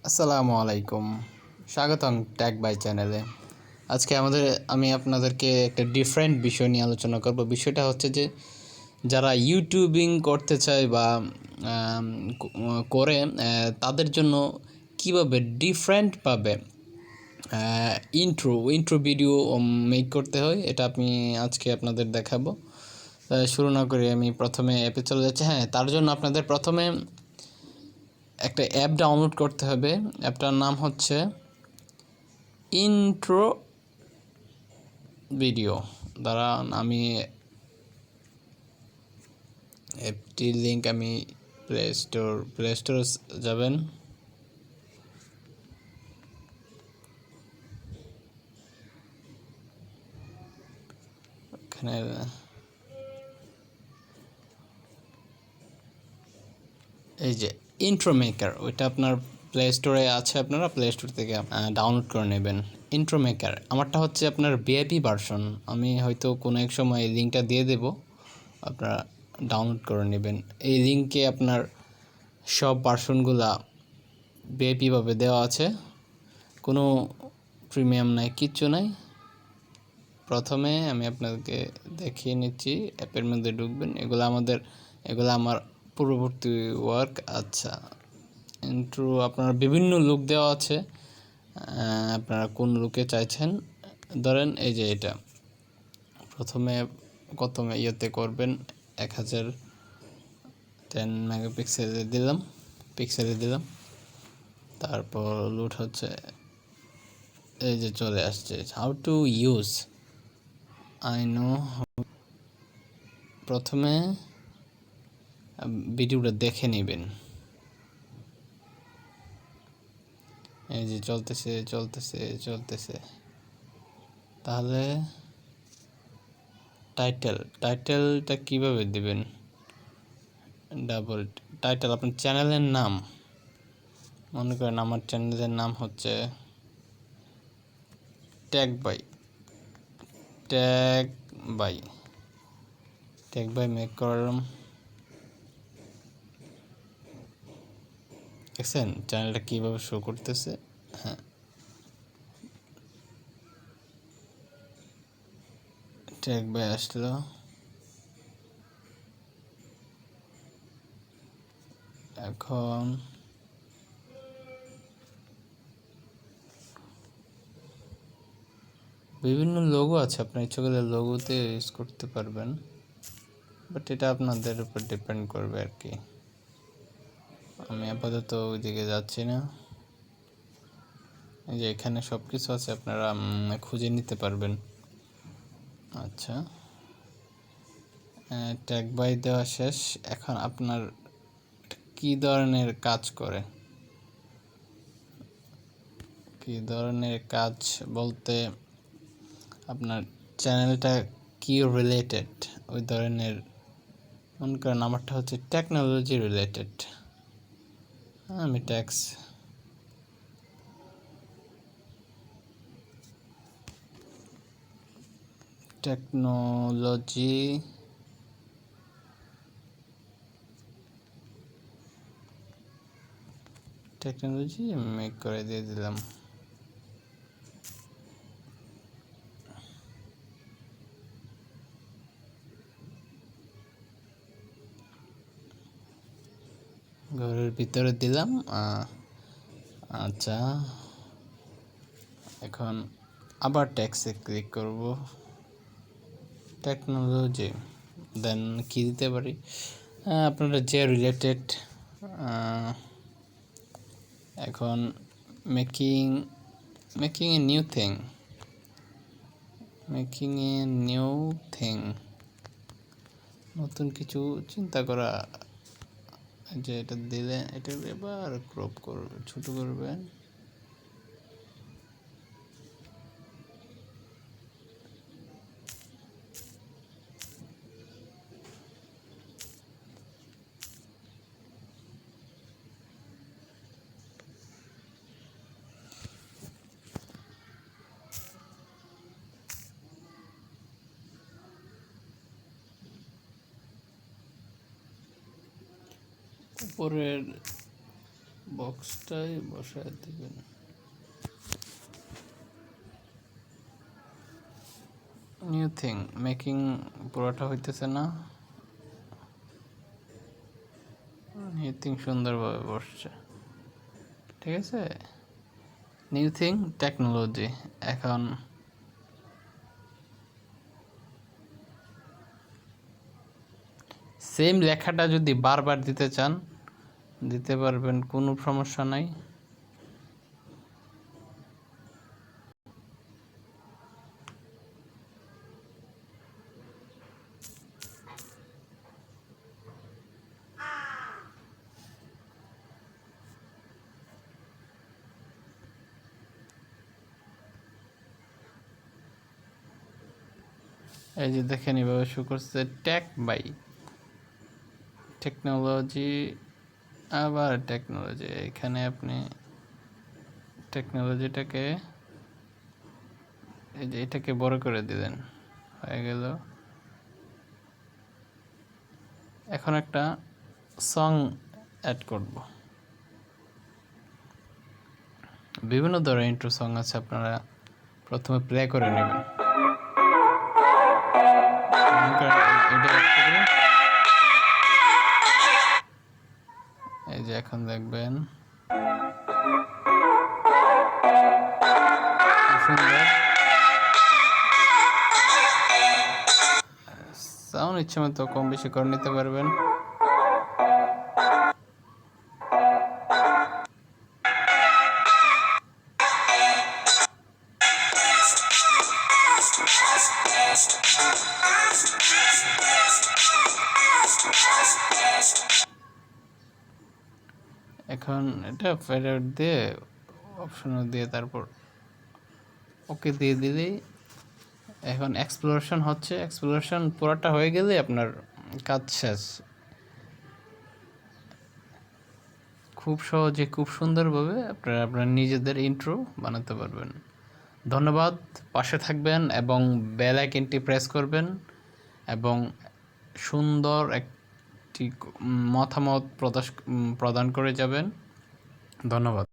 আসসালামু আলাইকুম, স্বাগতম ট্যাগ বাই চ্যানেলে। আজকে আমি আপনাদেরকে একটা ডিফারেন্ট বিষয় নিয়ে আলোচনা করব। বিষয়টা হচ্ছে যে যারা ইউটিউবিং করতে চায় বা করে তাদের জন্য কিভাবে ডিফারেন্টভাবে ইন্ট্রো ভিডিও মেক করতে হয়, এটা আমি আজকে আপনাদের দেখাবো। শুরু না করে আমি প্রথমে অ্যাপে চলে যাচ্ছি। তার জন্য আপনাদের প্রথমে একটা অ্যাপ ডাউনলোড করতে হবে। অ্যাপটার নাম হচ্ছে ইন্ট্রো ভিডিও। দাঁড়ান, আমি অ্যাপটির লিঙ্ক আমি প্লে স্টোরে যাবেন। এখানে এই যে ইন্ট্রো মেকার, ওইটা আপনার প্লে স্টোরে আছে, আপনারা প্লে স্টোর থেকে ডাউনলোড করে নেবেন। ইন্ট্রো মেকার আমারটা হচ্ছে আপনার ভিআইপি ভার্সন। আমি হয়তো কোনো এক সময় এই লিঙ্কটা দিয়ে দেব, আপনারা ডাউনলোড করে নেবেন। এই লিঙ্কে আপনার সব ভার্সনগুলা ভিআইপিভাবে দেওয়া আছে, কোনো প্রিমিয়াম নাই, কিচ্ছু নাই। প্রথমে আমি আপনাদেরকে দেখিয়ে নিচ্ছি, অ্যাপের মধ্যে ঢুকবেন। এগুলো আমার পূর্ববর্তী ওয়ার্ক। আচ্ছা, ইন্ট্রো আপনার বিভিন্ন লুক দেওয়া আছে, আপনারা কোন লুকে চাইছেন। ধরেন এই যে এটা প্রথমে কত ইয়েতে করবেন, 1010 মেগাপিক্সেলে দিলাম। তারপর লুট হচ্ছে, এই যে চলে আসছে how to use I know. প্রথমে ভিডিওটা দেখে নেবেন। এই যে চলতেছে। তাহলে টাইটেলটা কিভাবে দিবেন? ডাবল টাইটেল, আপনার চ্যানেলের নাম। মনে করেন আমার চ্যানেলের নাম হচ্ছে ট্যাগ বাই মেক করলাম। দেখছেন চ্যানেলটা কীভাবে শো করতেছে? ট্যাগ বাই আসলো। এখন বিভিন্ন লোগো আছে, আপনার ইচ্ছা করলে লোগোতে ইউজ করতে পারবেন, বাট এটা আপনাদের উপর ডিপেন্ড করবে আর কি। আমি আপাতত ওইদিকে যাচ্ছি না। এই যে এখানে সব কিছু আছে, আপনারা খুঁজে নিতে পারবেন। আচ্ছা, ট্যাগ বাই দেওয়া শেষ। এখন আপনার কি ধরনের কাজ বলতে আপনার চ্যানেলটা কি রিলেটেড, ওই ধরনের। মনে করেন আমারটা হচ্ছে টেকনোলজি রিলেটেড, আমি টেকনোলজি মেক করে দিয়ে দিলাম। ঘরের ভিতরে দিলাম। আচ্ছা, এখন আবার ট্যাক্সে ক্লিক করব, টেকনোলজি, দেন কি দিতে পারি আপনারা যে রিলেটেড। এখন মেকিং এ নিউ থিং, নতুন কিছু চিন্তা করা। যে এটা দিলে এটা এবার ক্রপ করবে, ছোট করবেন। উপরের বক্সটাই বসায় দিবেন। নিউ থিং মেকিং পুরোটা হইতেছে না। নিউ থিং সুন্দরভাবে বসছে, ঠিক আছে। New thing technology. এখন সেম লেখাটা যদি বারবার দিতে চান দিতে পারবেন, কোনো সমস্যা নাই। এই যে দেখেন এভাবে শো করছে টেক বাই টেকনোলজি, আবার টেকনোলজি। এখানে আপনি টেকনোলজিটাকে এই যে এটাকে বড় করে দিলেন, হয়ে গেল। এখন একটা সং অ্যাড করব। বিভিন্ন ধরনের ইন্ট্রো সং আছে, আপনারা প্রথমে প্লে করে নেবেন। এই যে এখন দেখবেন সুন্দর সাউন্ড, ইচ্ছে মতো কম বেশি করে নিতে পারবেন। এখন এটা ফেরত দিয়ে অপশন দিয়ে তারপর ওকে দিয়ে দিলেই এখন এক্সপ্লোরেশন হচ্ছে। এক্সপ্লোরেশন পুরোটা হয়ে গেলে আপনার কাজ শেষ। খুব সহজে খুব সুন্দরভাবে আপনারা আপনার নিজেদের ইন্ট্রো বানাতে পারবেন। ধন্যবাদ, পাশে থাকবেন এবং বেল আইকনটি প্রেস করবেন এবং সুন্দর একটি মতামত প্রদান করে যাবেন। ধন্যবাদ।